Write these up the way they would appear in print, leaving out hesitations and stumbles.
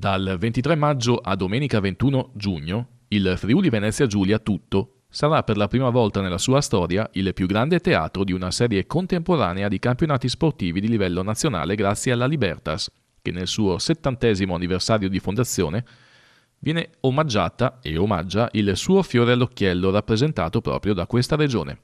Dal 23 maggio a domenica 21 giugno, il Friuli Venezia Giulia tutto sarà per la prima volta nella sua storia il più grande teatro di una serie contemporanea di campionati sportivi di livello nazionale grazie alla Libertas, che nel suo 70° anniversario di fondazione viene omaggiata e omaggia il suo fiore all'occhiello rappresentato proprio da questa regione.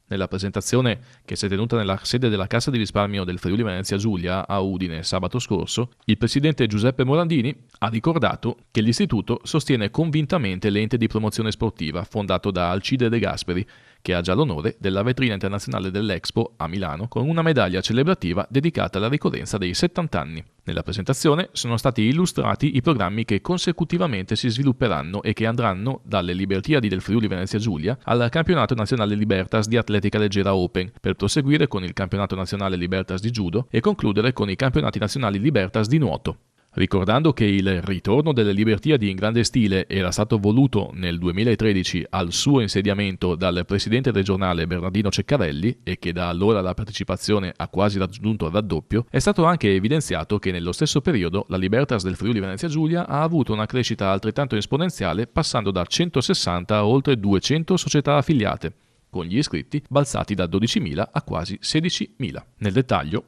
Nella presentazione che si è tenuta nella sede della Cassa di risparmio del Friuli Venezia Giulia a Udine sabato scorso, il presidente Giuseppe Morandini ha ricordato che l'istituto sostiene convintamente l'ente di promozione sportiva fondato da Alcide De Gasperi, che ha già l'onore della vetrina internazionale dell'Expo a Milano con una medaglia celebrativa dedicata alla ricorrenza dei 70 anni. Nella presentazione sono stati illustrati i programmi che consecutivamente si svilupperanno e che andranno dalle Libertiadi del Friuli Venezia Giulia al campionato nazionale Libertas di atletica leggera Open, per proseguire con il campionato nazionale Libertas di judo e concludere con i campionati nazionali Libertas di nuoto. Ricordando che il ritorno delle Libertiadi in grande stile era stato voluto nel 2013 al suo insediamento dal presidente regionale Bernardino Ceccarelli e che da allora la partecipazione ha quasi raggiunto il raddoppio, è stato anche evidenziato che nello stesso periodo la Libertas del Friuli Venezia Giulia ha avuto una crescita altrettanto esponenziale, passando da 160 a oltre 200 società affiliate, con gli iscritti balzati da 12.000 a quasi 16.000. Nel dettaglio,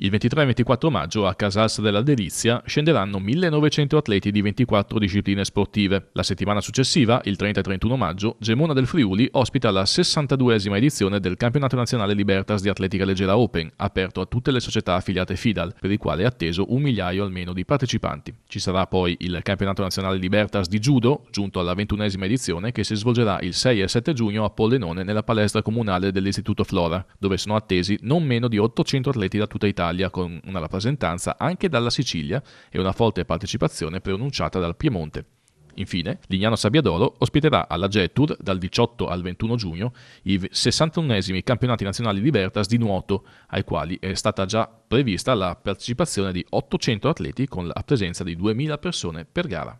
il 23 e 24 maggio a Casals della Delizia scenderanno 1900 atleti di 24 discipline sportive. La settimana successiva, il 30 e 31 maggio, Gemona del Friuli ospita la 62esima edizione del Campionato Nazionale Libertas di Atletica Leggera Open, aperto a tutte le società affiliate FIDAL, per il quale è atteso 1 migliaio almeno di partecipanti. Ci sarà poi il Campionato Nazionale Libertas di Judo, giunto alla 21esima edizione, che si svolgerà il 6 e 7 giugno a Pollenone nella palestra comunale dell'Istituto Flora, dove sono attesi non meno di 800 atleti da tutta Italia, con una rappresentanza anche dalla Sicilia e una forte partecipazione pronunciata dal Piemonte. Infine, Lignano Sabbiadoro ospiterà alla Jet-Tour dal 18 al 21 giugno i 61esimi campionati nazionali Libertas di nuoto, ai quali è stata già prevista la partecipazione di 800 atleti con la presenza di 2000 persone per gara.